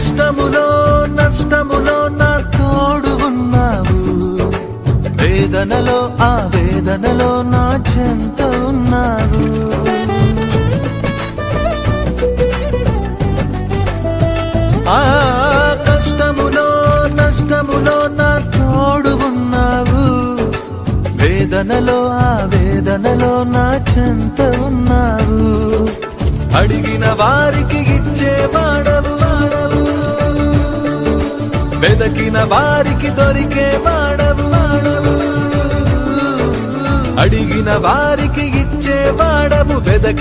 కష్టములో నష్టములో నా తోడు ఉన్నావు, వేదనలో ఆ వేదనలో నా చెంత ఉన్నావు. ఆ కష్టములో నష్టములో నా తోడు ఉన్నావు, వేదనలో ఆ వేదనలో నా చెంత ఉన్నావు. అడిగిన వారికి ఇచ్చేవాడవు, వెదకిన వారికి దొరికేవాడవు. అడిగిన వారికి ఇచ్చేవాడవు, వెదకి